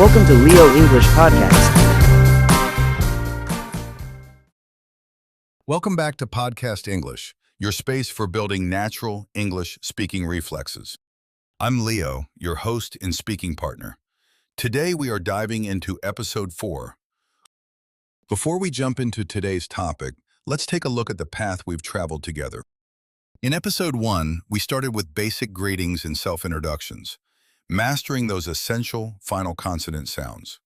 Welcome to Leo English Podcast. Welcome back to Podcast English, your space for building natural English speaking reflexes. I'm Leo, your host and speaking partner. Today we are diving into episode 4. Before we jump into today's topic, let's take a look at the path we've traveled together. In episode 1, we started with basic greetings and self-introductions, mastering those essential final consonant sounds.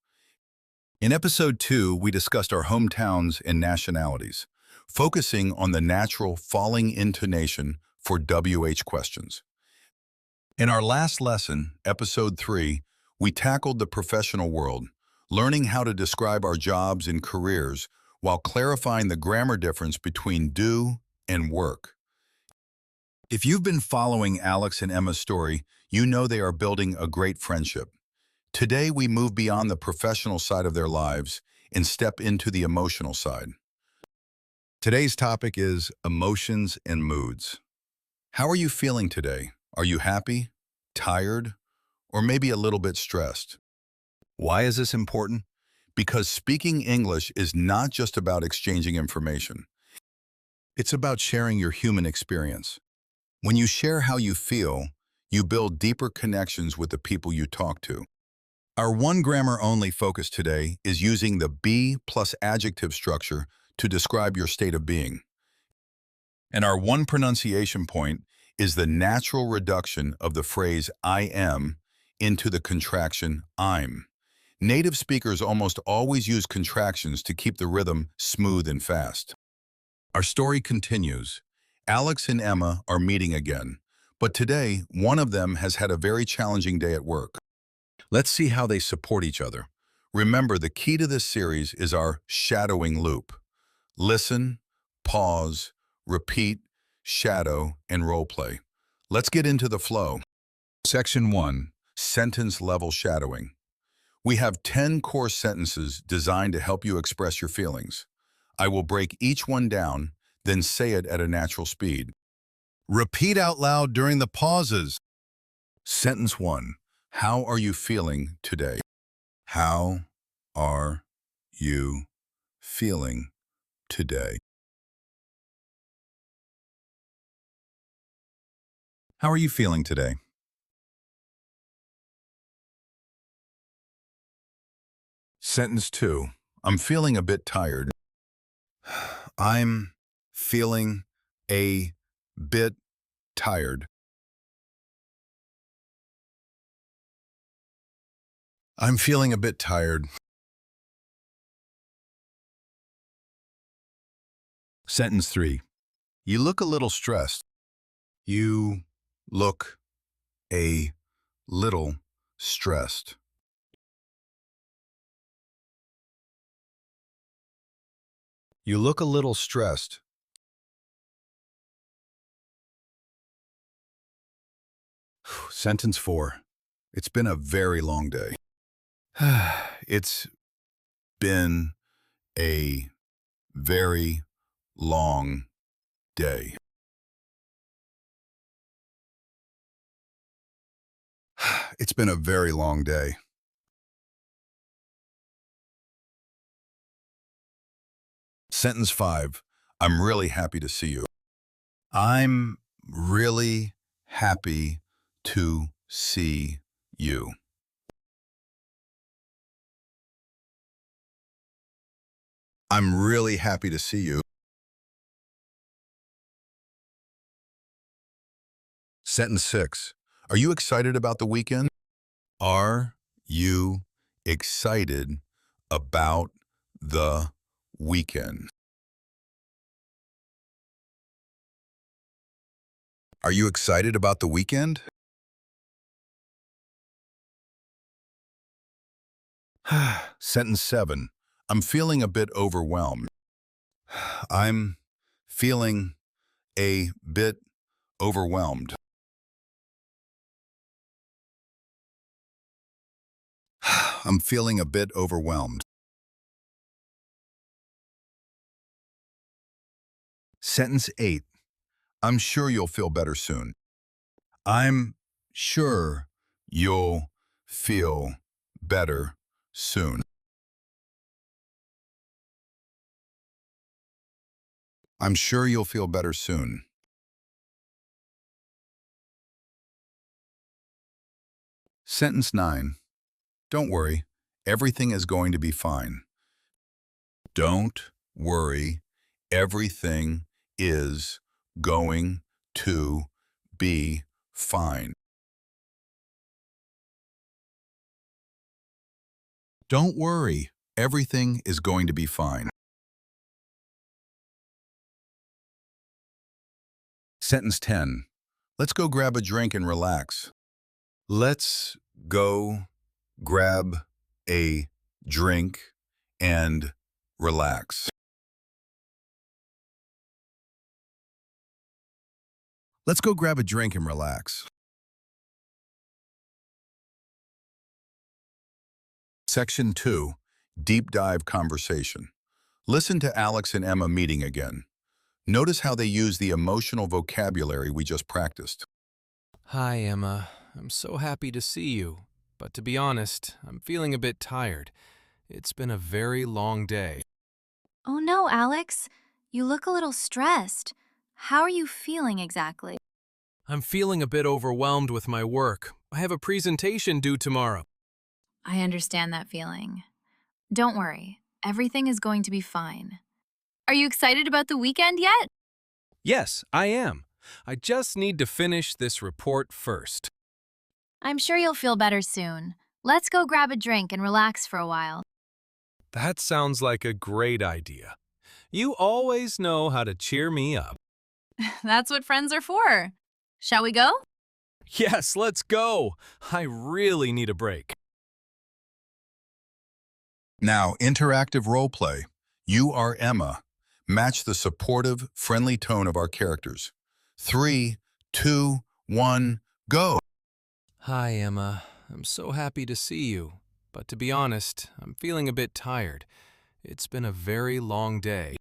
In episode 2, we discussed our hometowns and nationalities, focusing on the natural falling intonation for WH questions. In our last lesson, episode 3, we tackled the professional world, learning how to describe our jobs and careers while clarifying the grammar difference between do and work. If you've been following Alex and Emma's story, you know they are building a great friendship. Today, we move beyond the professional side of their lives and step into the emotional side. Today's topic is emotions and moods. How are you feeling today? Are you happy, tired, or maybe a little bit stressed? Why is this important? Because speaking English is not just about exchanging information. It's about sharing your human experience. When you share how you feel, you build deeper connections with the people you talk to. Our one grammar only focus today is using the be plus adjective structure to describe your state of being. And our one pronunciation point is the natural reduction of the phrase I am into the contraction I'm. Native speakers almost always use contractions to keep the rhythm smooth and fast. Our story continues. Alex and Emma are meeting again, but today one of them has had a very challenging day at work. Let's see how they support each other. Remember, the key to this series is our shadowing loop. Listen, pause, repeat, shadow, and roleplay. Let's get into the flow. Section 1, Sentence Level Shadowing. We have 10 core sentences designed to help you express your feelings. I will break each one down, then say it at a natural speed. Repeat out loud during the pauses. Sentence 1. How are you feeling today? How are you feeling today? How are you feeling today? Sentence 2. I'm feeling a bit tired. I'm feeling a bit tired. I'm feeling a bit tired. Sentence 3. You look a little stressed. You look a little stressed. You look a little stressed. Sentence 4. It's been a very long day. It's been a very long day. It's been a very long day. Sentence 5. I'm really happy to see you. I'm really happy to see you. I'm really happy to see you. Sentence 6. Are you excited about the weekend? Are you excited about the weekend? Are you excited about the weekend? Sentence 7. I'm feeling a bit overwhelmed. I'm feeling a bit overwhelmed. I'm feeling a bit overwhelmed. Sentence 8. I'm sure you'll feel better soon. I'm sure you'll feel better soon. I'm sure you'll feel better soon. Sentence 9. Don't worry, everything is going to be fine. Don't worry, everything is going to be fine. Don't worry, everything is going to be fine. Sentence 10. Let's go grab a drink and relax. Let's go grab a drink and relax. Let's go grab a drink and relax. Section 2. Deep dive conversation. Listen to Alex and Emma meeting again. Notice how they use the emotional vocabulary we just practiced. Hi, Emma. I'm so happy to see you. But to be honest, I'm feeling a bit tired. It's been a very long day. Oh no, Alex. You look a little stressed. How are you feeling exactly? I'm feeling a bit overwhelmed with my work. I have a presentation due tomorrow. I understand that feeling. Don't worry. Everything is going to be fine. Are you excited about the weekend yet? Yes, I am. I just need to finish this report first. I'm sure you'll feel better soon. Let's go grab a drink and relax for a while. That sounds like a great idea. You always know how to cheer me up. That's what friends are for. Shall we go? Yes, let's go. I really need a break. Now, interactive role play. You are Emma. Match the supportive, friendly tone of our characters. 3, 2, 1, go. Hi, Emma. I'm so happy to see you. But to be honest, I'm feeling a bit tired. It's been a very long day.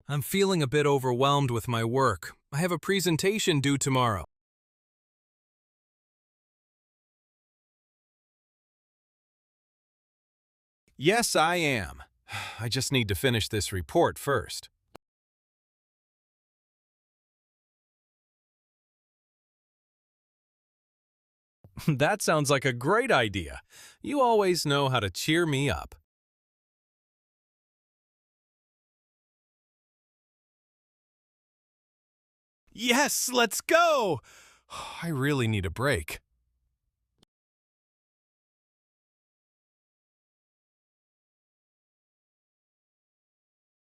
I'm feeling a bit overwhelmed with my work. I have a presentation due tomorrow. Yes, I am. I just need to finish this report first. That sounds like a great idea. You always know how to cheer me up. Yes, let's go! I really need a break.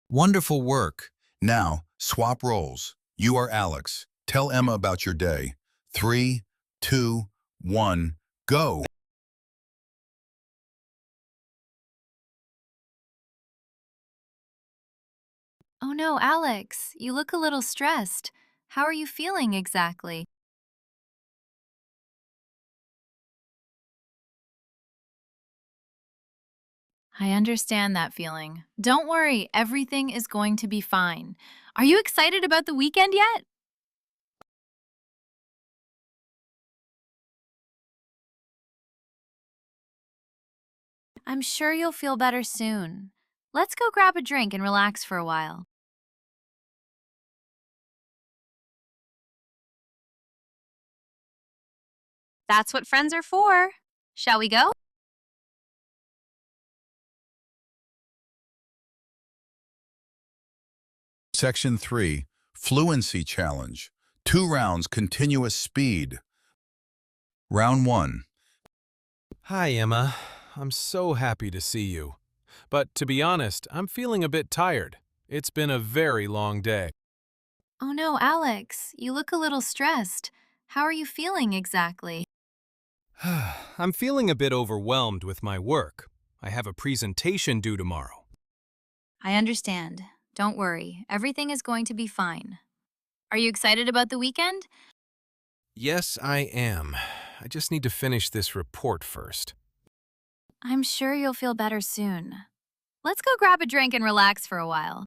Wonderful work. Now, swap roles. You are Alex. Tell Emma about your day. 3, 2, 1, go. Oh no, Alex. You look a little stressed. How are you feeling exactly? I understand that feeling. Don't worry, everything is going to be fine. Are you excited about the weekend yet? I'm sure you'll feel better soon. Let's go grab a drink and relax for a while. That's what friends are for. Shall we go? Section 3, Fluency Challenge. 2 rounds, continuous speed. Round 1. Hi, Emma. I'm so happy to see you. But to be honest, I'm feeling a bit tired. It's been a very long day. Oh no, Alex. You look a little stressed. How are you feeling exactly? I'm feeling a bit overwhelmed with my work. I have a presentation due tomorrow. I understand. Don't worry. Everything is going to be fine. Are you excited about the weekend? Yes, I am. I just need to finish this report first. I'm sure you'll feel better soon. Let's go grab a drink and relax for a while.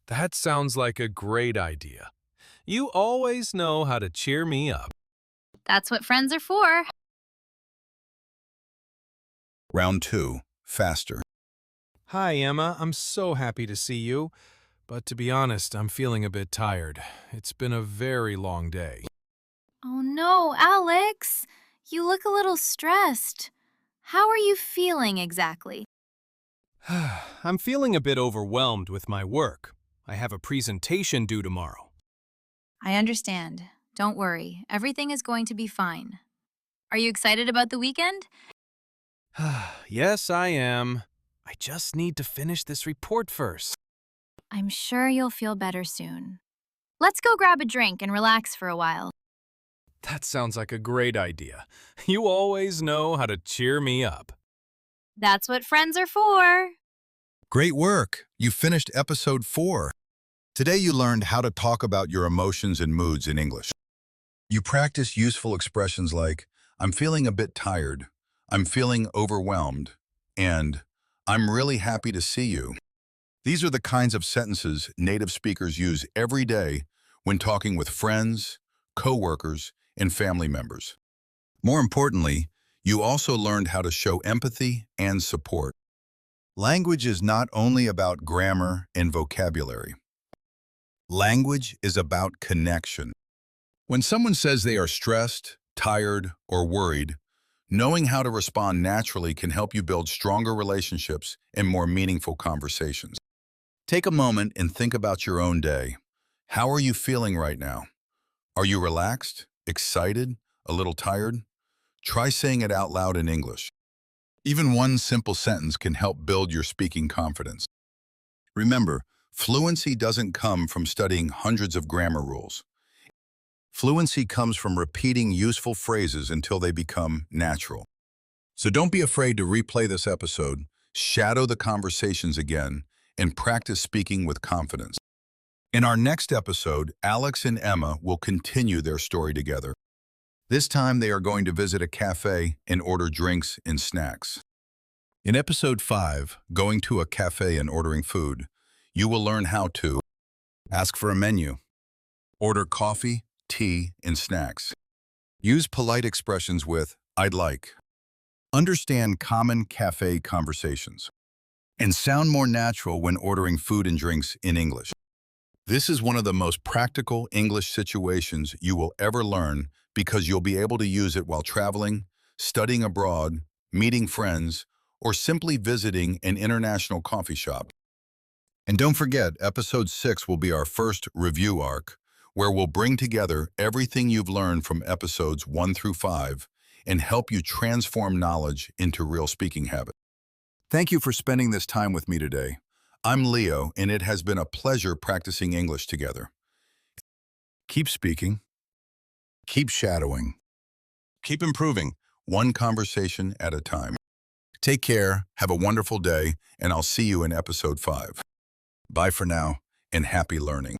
That sounds like a great idea. You always know how to cheer me up. That's what friends are for. Round 2. Faster. Hi, Emma. I'm so happy to see you. But to be honest, I'm feeling a bit tired. It's been a very long day. Oh no, Alex! You look a little stressed. How are you feeling exactly? I'm feeling a bit overwhelmed with my work. I have a presentation due tomorrow. I understand. Don't worry. Everything is going to be fine. Are you excited about the weekend? Yes, I am. I just need to finish this report first. I'm sure you'll feel better soon. Let's go grab a drink and relax for a while. That sounds like a great idea. You always know how to cheer me up. That's what friends are for. Great work! You finished episode 4. Today you learned how to talk about your emotions and moods in English. You practiced useful expressions like, I'm feeling a bit tired, I'm feeling overwhelmed, and I'm really happy to see you. These are the kinds of sentences native speakers use every day when talking with friends, coworkers, and family members. More importantly, you also learned how to show empathy and support. Language is not only about grammar and vocabulary. Language is about connection. When someone says they are stressed, tired, or worried, knowing how to respond naturally can help you build stronger relationships and more meaningful conversations. Take a moment and think about your own day. How are you feeling right now? Are you relaxed, excited, a little tired? Try saying it out loud in English. Even one simple sentence can help build your speaking confidence. Remember, fluency doesn't come from studying hundreds of grammar rules. Fluency comes from repeating useful phrases until they become natural. So don't be afraid to replay this episode, shadow the conversations again, and practice speaking with confidence. In our next episode, Alex and Emma will continue their story together. This time they are going to visit a cafe and order drinks and snacks. In episode 5, Going to a Cafe and Ordering Food, you will learn how to ask for a menu, order coffee, tea, and snacks, use polite expressions with I'd like, understand common cafe conversations, and sound more natural when ordering food and drinks in English. This is one of the most practical English situations you will ever learn because you'll be able to use it while traveling, studying abroad, meeting friends, or simply visiting an international coffee shop. And don't forget, episode 6 will be our first review arc, where we'll bring together everything you've learned from episodes 1 through 5 and help you transform knowledge into real speaking habits. Thank you for spending this time with me today. I'm Leo, and it has been a pleasure practicing English together. Keep speaking, keep shadowing, keep improving, one conversation at a time. Take care, have a wonderful day, and I'll see you in episode 5. Bye for now, and happy learning.